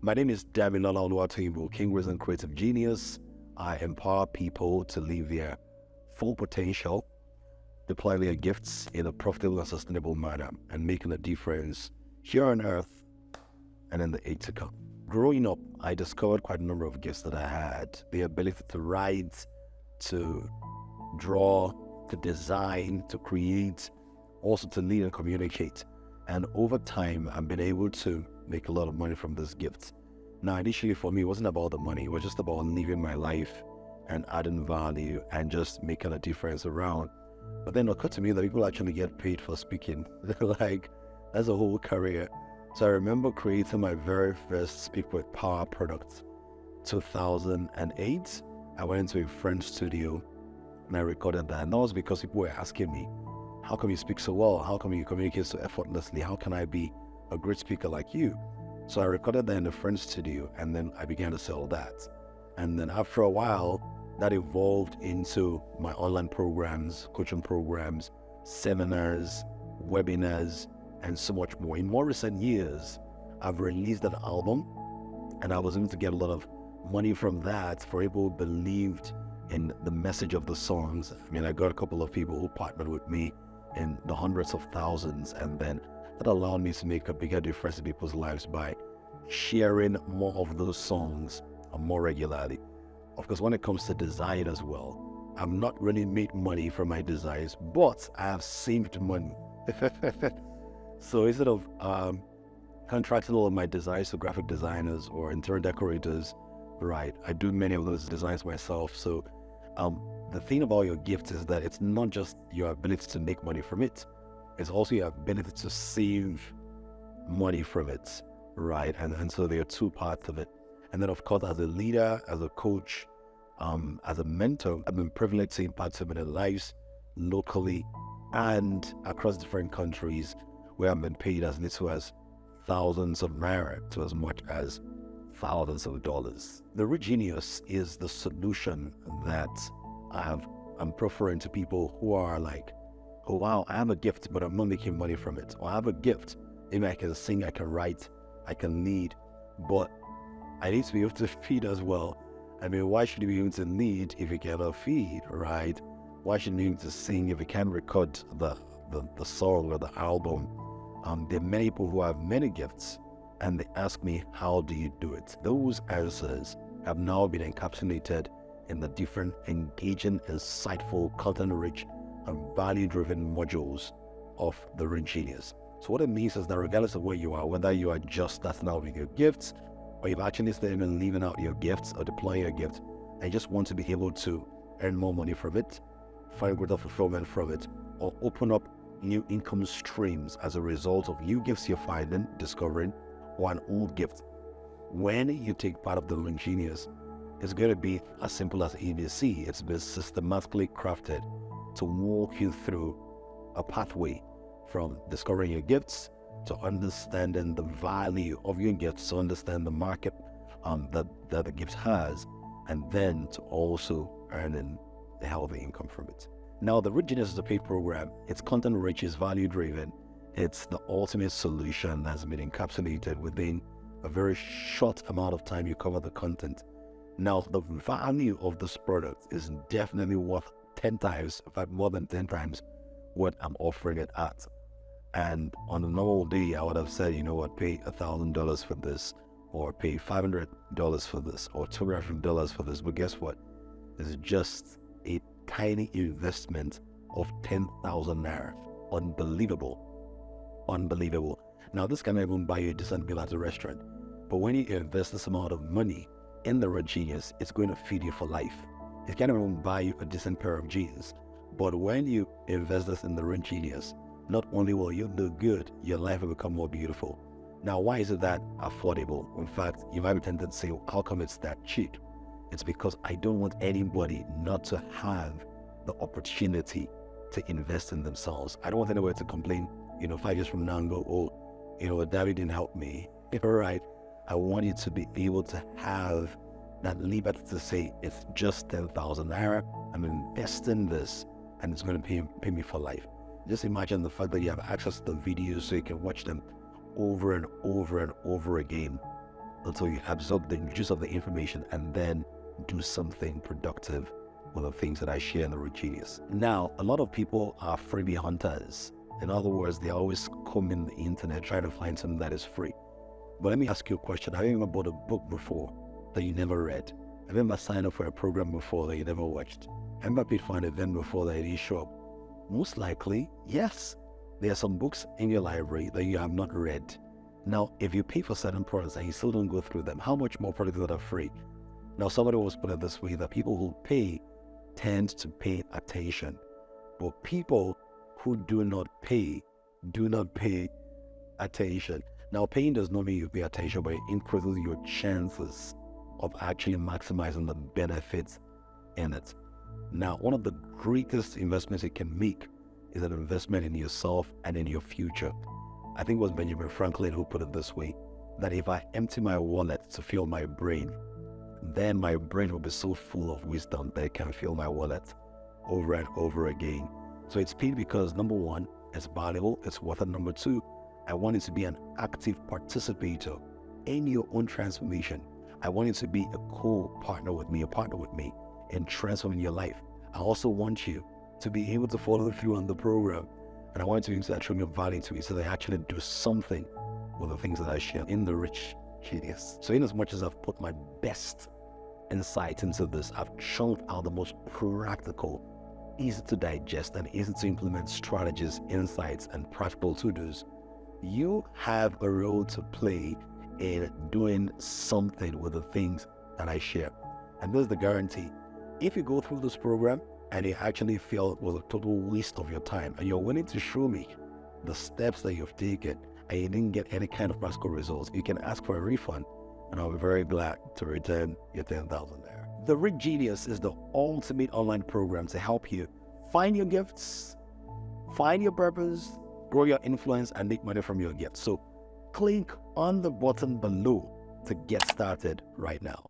My name is Damilola Oluwatoyinbo, King Risen Creative Genius. I empower people to live their full potential, deploy their gifts in a profitable and sustainable manner, and making a difference here on earth and in the age to come. Growing up, I discovered quite a number of gifts that I had. The ability to write, to draw, to design, to create, also to lead and communicate. And over time, I've been able to make a lot of money from this gift. Now, initially for me, it wasn't about the money. It was just about living my life and adding value and just making a difference around. But then it occurred to me that people actually get paid for speaking. Like, that's a whole career. So I remember creating my very first Speak with Power product, 2008. I went into a friend's studio and I recorded that. And that was because people were asking me, how come you speak so well? How come you communicate so effortlessly? How can I be a great speaker like you? So I recorded that in a friend's studio, and then I began to sell that. And then after a while, that evolved into my online programs, coaching programs, seminars, webinars, and so much more. In more recent years, I've released an album, and I was able to get a lot of money from that for people who believed in the message of the songs. I mean, I got a couple of people who partnered with me in the hundreds of thousands, and then that allowed me to make a bigger difference in people's lives by sharing more of those songs more regularly. Of course, when it comes to design as well, I've not really made money from my designs, but I have saved money. So instead of contracting all of my designs to graphic designers or interior decorators, right, I do many of those designs myself. So the thing about your gift is that it's not just your ability to make money from it, it's also your ability to save money from it, right? And so there are two parts of it. And then, of course, as a leader, as a coach, as a mentor, I've been privileged to impact so many lives locally and across different countries where I've been paid as little as thousands of naira to as much as thousands of dollars. The Rich Genius is the solution that I'm preferring to people who are like, oh wow, I have a gift, but I'm not making money from it. Or I have a gift, maybe I can sing, I can write, I can lead, but I need to be able to feed as well. I mean, why should you be able to lead if you cannot feed, right? Why should you be able to sing if you can't record the song or the album? There are many people who have many gifts, and they ask me, how do you do it? Those answers have now been encapsulated in the different engaging, insightful, content-rich, and value-driven modules of the Rich Genius. So what it means is that regardless of where you are, whether you are just starting out with your gifts, or you've actually started leaving out your gifts or deploying your gift, and you just want to be able to earn more money from it, find greater fulfillment from it, or open up new income streams as a result of new gifts you're finding, discovering, or an old gift. When you take part of the Rich Genius, it's going to be as simple as ABC. It's been systematically crafted to walk you through a pathway from discovering your gifts to understanding the value of your gifts, to understand the market that the gift has, and then to also earning a healthy income from it. Now, the Rich Genius is a paid program. It's content rich, it's value driven. It's the ultimate solution that's been encapsulated within a very short amount of time you cover the content. Now, the value of this product is definitely worth 10 times, in fact, more than 10 times what I'm offering it at. And on a normal day, I would have said, you know what, pay $1,000 for this, or pay $500 for this, or $200 for this. But guess what? It's just a tiny investment of 10,000 naira. Unbelievable. Unbelievable. Now, this can even buy you a decent meal at a restaurant. But when you invest this amount of money in the Rich Genius, it's going to feed you for life. It can't even buy you a decent pair of jeans. But when you invest this in the Rich Genius, not only will you do good, your life will become more beautiful. Now, why is it that affordable? In fact, you might be tempted to say, how come it's that cheap? It's because I don't want anybody not to have the opportunity to invest in themselves. I don't want anybody to complain, 5 years from now and go, oh, David didn't help me. All right. I want you to be able to have that liberty to say, it's just 10,000 naira. I'm investing this and it's going to pay me for life. Just imagine the fact that you have access to the videos so you can watch them over and over and over again. until you absorb the juice of the information and then do something productive with the things that I share in the Rich Genius. Now, a lot of people are freebie hunters. In other words, they always combing the internet trying to find something that is free. But let me ask you a question. Have you ever bought a book before that you never read? Have you ever signed up for a program before that you never watched? Have you ever paid for an event before that you didn't show up? Most likely, yes. There are some books in your library that you have not read. Now, if you pay for certain products and you still don't go through them, how much more products that are free? Now, somebody was put it this way, that people who pay tend to pay attention. But people who do not pay attention. Now, paying does not mean you pay attention, but it increases your chances of actually maximizing the benefits in it. Now, one of the greatest investments you can make is an investment in yourself and in your future. I think it was Benjamin Franklin who put it this way, that if I empty my wallet to fill my brain, then my brain will be so full of wisdom that it can fill my wallet over and over again. So it's paid because, number one, it's valuable, it's worth it. Number two, I want it to be an active participator in your own transformation. I want it to be a co-partner with me, a partner with me in transforming your life. I also want you to be able to follow through on the program. And I want you to be able to attribute value to it so that I actually do something with the things that I share in the Rich Genius. So in as much as I've put my best insight into this, I've chunked out the most practical, easy to digest and easy to implement strategies, insights, and practical to-dos. You have a role to play in doing something with the things that I share. And this is the guarantee. If you go through this program and you actually feel it was a total waste of your time, and you're willing to show me the steps that you've taken and you didn't get any kind of practical results, you can ask for a refund, and I'll be very glad to return your 10,000 there. The Rich Genius is the ultimate online program to help you find your gifts, find your purpose, grow your influence, and make money from your gifts. So click on the button below to get started right now.